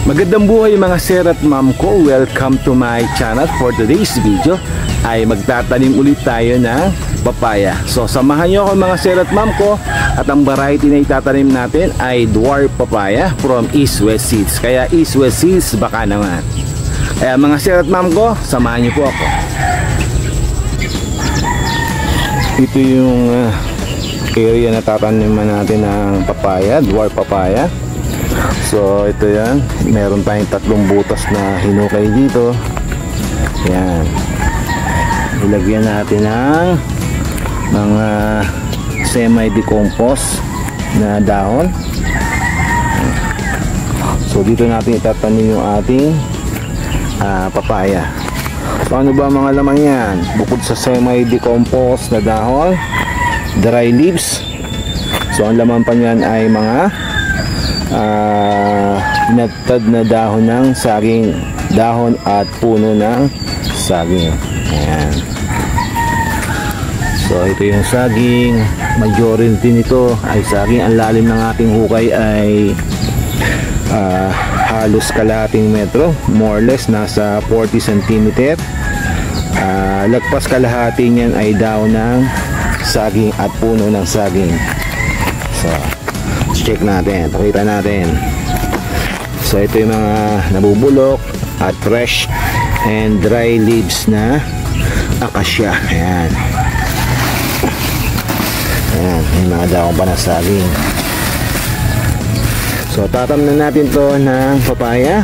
Magandang buhay mga sir at ma'am ko. Welcome to my channel. For today's video ay magtatanim ulit tayo ng papaya. So samahan nyo ako mga sir at ma'am ko. At ang variety na itatanim natin ay dwarf papaya from East West Seeds. Kaya East West Seeds baka naman. Kaya mga sir at ma'am ko, samahan nyo po ako. Ito yung area na tataniman natin ng papaya, dwarf papaya. So ito yan, meron tayong 3 butas na hinukay dito. Yan, ilagyan natin ng mga semi-decompose na dahon. So dito natin itatanim yung ating papaya. So ano ba mga laman yan? Bukod sa semi-decompose na dahon, dry leaves. So ang laman pa niyan ay mga natad na dahon ng saging, dahon at puno ng saging. Ayan. So ito yung saging, majority nito ay saging. Ang lalim ng ating hukay ay halos kalahating metro, more or less nasa 40 cm. Lagpas kalahati niyan ay dahon ng saging at puno ng saging. So check natin, pakita natin. So ito yung mga nabubulok at fresh and dry leaves na acacia. Ayan. Ayan, may mga dahon pa na saging. So tatamnan natin to ng papaya.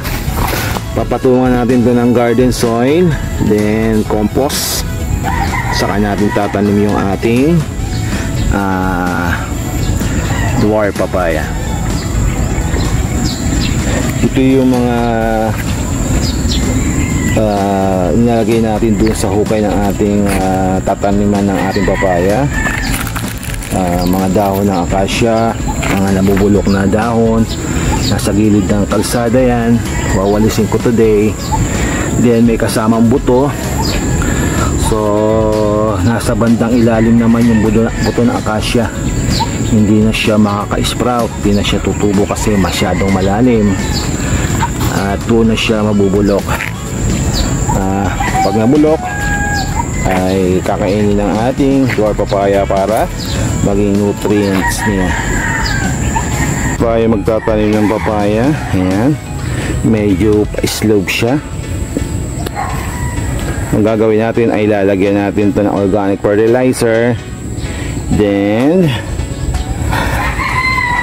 Papatungan natin to ng garden soil, then compost. Saka natin tatanim yung ating dwarf papaya. Ito yung mga inilagay natin dun sa hukay ng ating tataniman ng ating papaya. Mga dahon ng acacia, mga nabubulok na dahon, nasa gilid ng kalsada yan. Wawalisin ko today. Then may kasamang buto. So nasa bandang ilalim naman yung buto ng acacia. Hindi na siya makaka-sprout, hindi na siya tutubo kasi masyadong malalim at doon na siya mabubulok. Pag nabulok ay kakainin ng ating dwarf papaya para maging nutrients niya. Tayo magtatanim ng papaya. Ayan, medyo pa-slope siya. Ang gagawin natin ay lalagyan natin ito ng organic fertilizer, then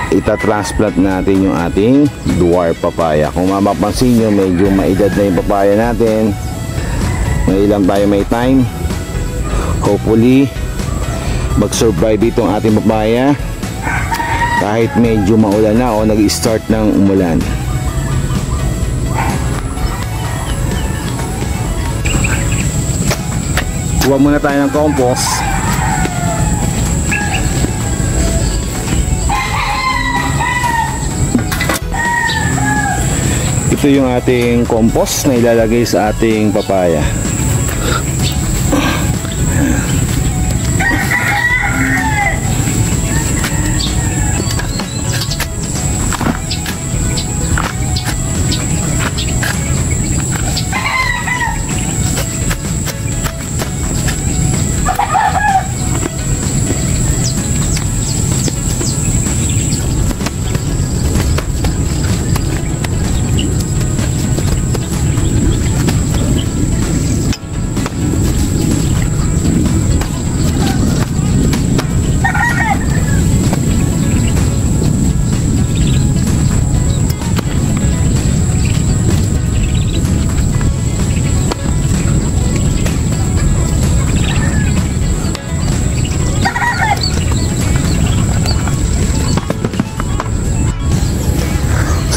itatransplant natin yung ating dwarf papaya. Kung mapapansin nyo, medyo maedad na yung papaya natin. Ngayon lang tayo may time. Hopefully mag-survive itong ating papaya kahit medyo maulan na o nag-start ng umulan. Kuha muna tayo ng compost. Ito yung ating compost na ilalagay sa ating papaya.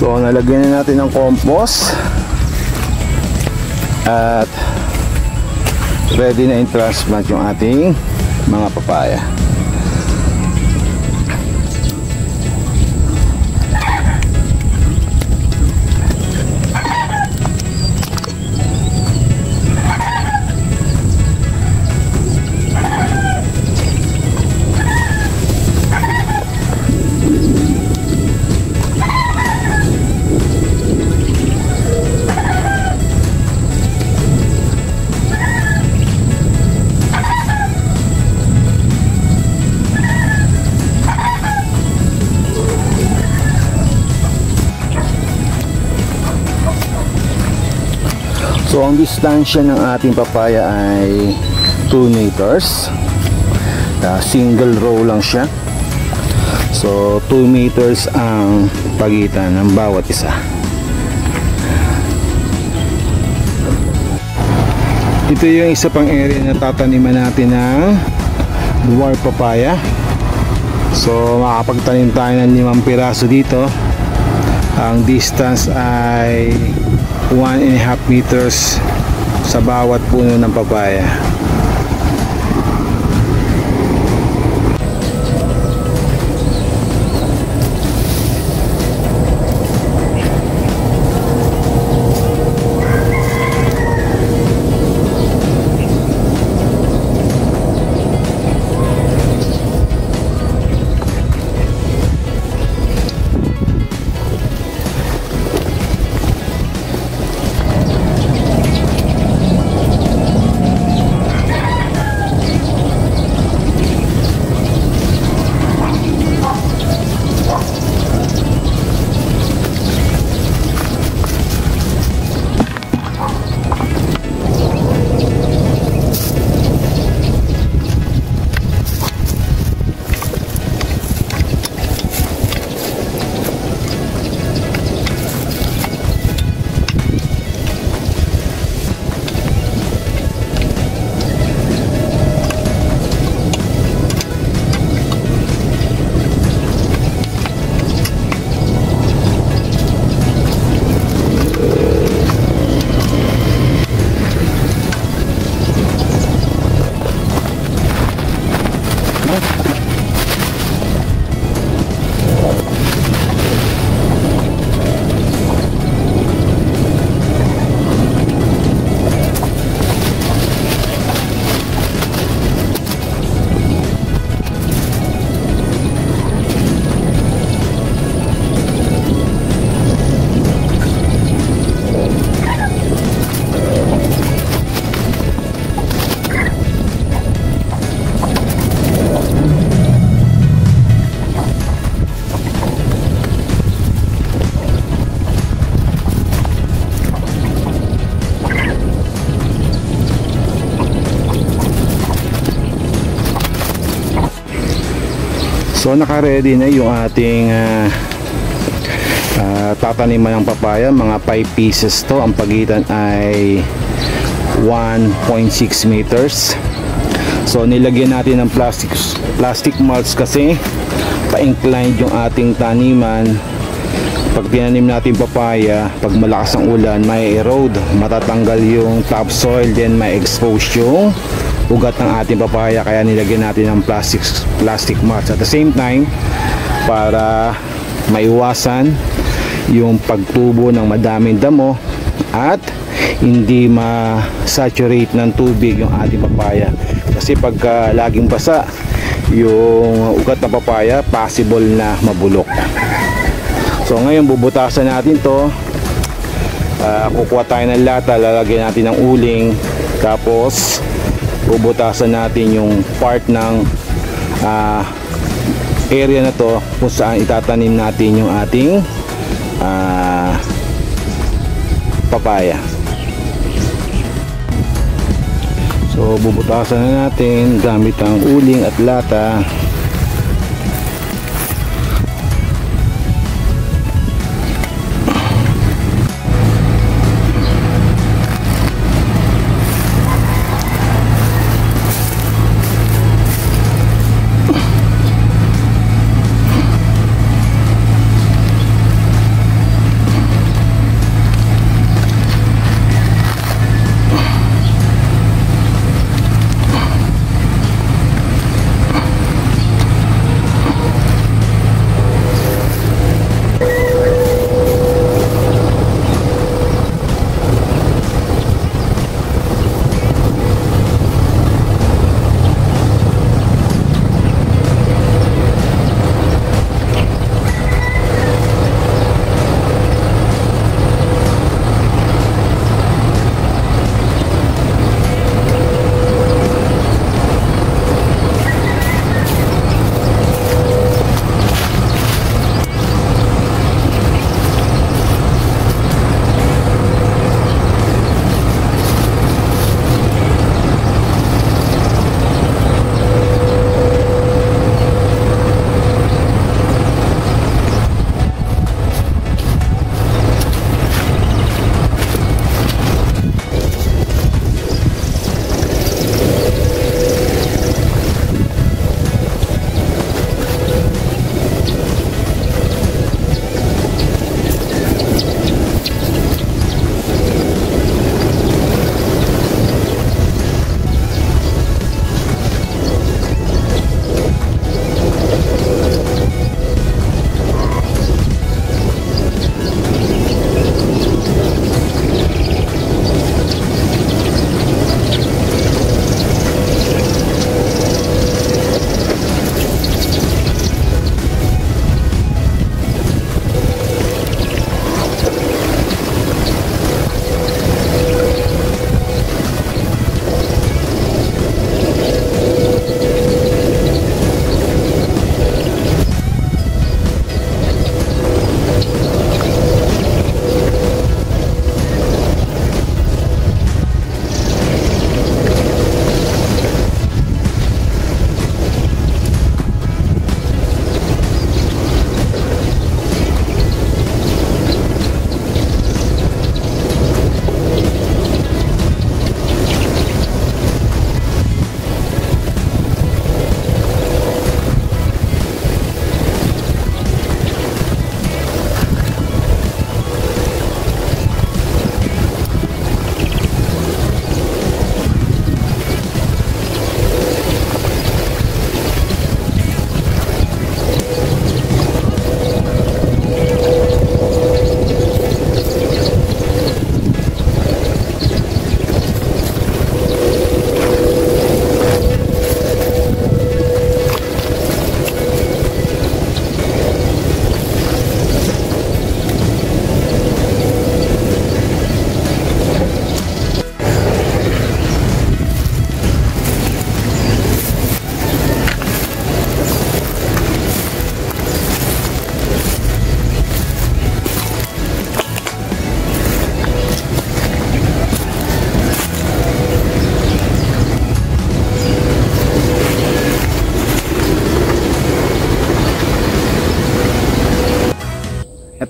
So nalagyan na natin ng compost. At ready na i-transplant yung ating mga papaya. So ang distansya ng ating papaya ay 2 meters. Single row lang siya. So 2 meters ang pagitan ng bawat isa. Ito yung isa pang area na tataniman natin ng dwarf papaya. So makapagtanim tayo ng 5 piraso dito. Ang distance ay 1.5 meters sa bawat puno ng papaya. So naka-ready na yung ating tataniman ng papaya. Mga 5 pieces to. Ang pagitan ay 1.6 meters. So nilagyan natin ng plastic mulch kasi pa-inclined yung ating taniman. Pag tinanim natin papaya, pag malakas ang ulan, may erode, matatanggal yung topsoil, then may expose yung ugat ng ating papaya, kaya nilagyan natin ng plastic mulch. At the same time, para maiwasan yung pagtubo ng madaming damo at hindi ma-saturate ng tubig yung ating papaya. Kasi pagka laging basa yung ugat ng papaya, possible na mabulok. So ngayon bubutasan natin to. Kukuha tayo ng lata, lalagyan natin ng uling, tapos bubutasan natin yung part ng area na to kung saan itatanim natin yung ating papaya. So bubutasan na natin gamit ang uling at lata.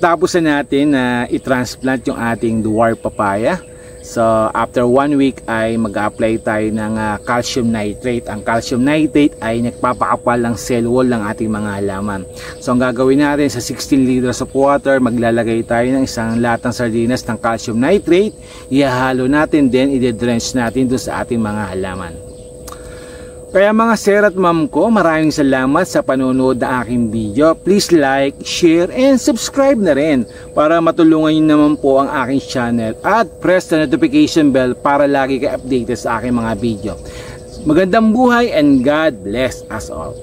natapos na natin na i-transplant yung ating dwarf papaya. So after 1 week ay mag-apply tayo ng calcium nitrate. Ang calcium nitrate ay nagpapakapal ng cell wall ng ating mga halaman. So ang gagawin natin sa 16 liters of water, maglalagay tayo ng isang latang sardinas ng calcium nitrate. Ihahalo natin, then i-drench natin doon sa ating mga halaman. Kaya mga sir at ma'am ko, maraming salamat sa panonood ng aking video. Please like, share, and subscribe na rin para matulungan nyo naman po ang aking channel at press the notification bell para lagi kayo updated sa aking mga video. Magandang buhay and God bless us all.